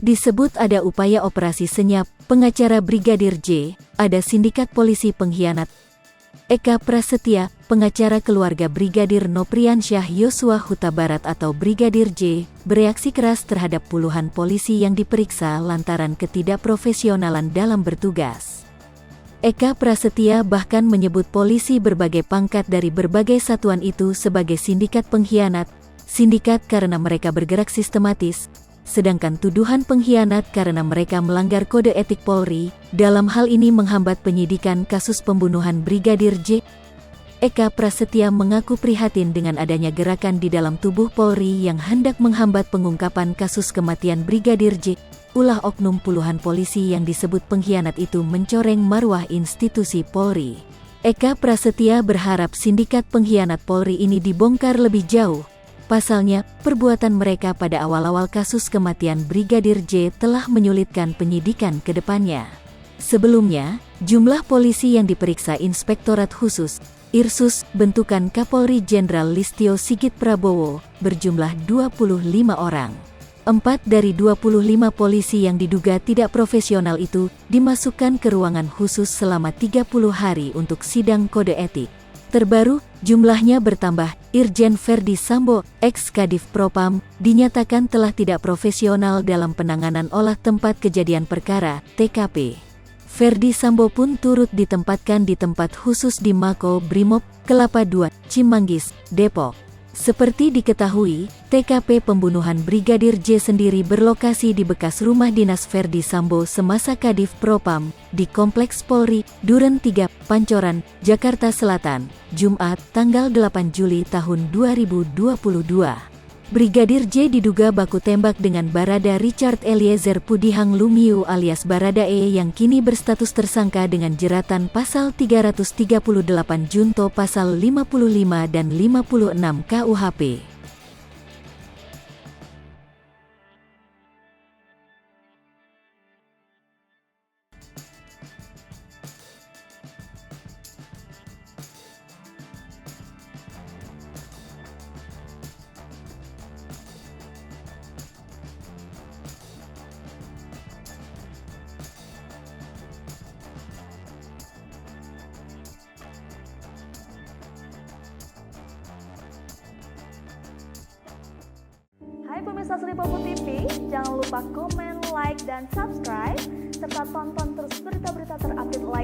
Disebut ada upaya operasi senyap, pengacara Brigadir J, ada sindikat polisi pengkhianat. Eka Prasetya, pengacara keluarga Brigadir Nopriansyah Yosua Huta Barat atau Brigadir J, bereaksi keras terhadap puluhan polisi yang diperiksa lantaran ketidakprofesionalan dalam bertugas. Eka Prasetya bahkan menyebut polisi berbagai pangkat dari berbagai satuan itu sebagai sindikat pengkhianat, sindikat karena mereka bergerak sistematis, sedangkan tuduhan pengkhianat karena mereka melanggar kode etik Polri, dalam hal ini menghambat penyidikan kasus pembunuhan Brigadir J. Eka Prasetya mengaku prihatin dengan adanya gerakan di dalam tubuh Polri yang hendak menghambat pengungkapan kasus kematian Brigadir J. Ulah oknum puluhan polisi yang disebut pengkhianat itu mencoreng marwah institusi Polri. Eka Prasetya berharap sindikat pengkhianat Polri ini dibongkar lebih jauh. Pasalnya, perbuatan mereka pada awal-awal kasus kematian Brigadir J telah menyulitkan penyidikan ke depannya. Sebelumnya, jumlah polisi yang diperiksa Inspektorat Khusus, Irsus, bentukan Kapolri Jenderal Listio Sigit Prabowo, berjumlah 25 orang. 4 dari 25 polisi yang diduga tidak profesional itu dimasukkan ke ruangan khusus selama 30 hari untuk sidang kode etik. Terbaru, jumlahnya bertambah. Irjen Ferdi Sambo, ex-Kadif Propam, dinyatakan telah tidak profesional dalam penanganan olah tempat kejadian perkara, TKP. Ferdi Sambo pun turut ditempatkan di tempat khusus di Mako Brimob, Kelapa II, Cimanggis, Depok. Seperti diketahui, TKP pembunuhan Brigadir J sendiri berlokasi di bekas rumah dinas Ferdi Sambo semasa Kadif Propam, di Kompleks Polri, Duren 3, Pancoran, Jakarta Selatan, Jumat, tanggal 8 Juli tahun 2022. Brigadir J diduga baku tembak dengan Barada Richard Eliezer Pudihang Lumiu alias Baradae yang kini berstatus tersangka dengan jeratan pasal 338 junto pasal 55 dan 56 KUHP. Hai pemirsa Sri Popo TV, jangan lupa komen, like, dan subscribe, serta tonton terus berita-berita terupdate lainnya.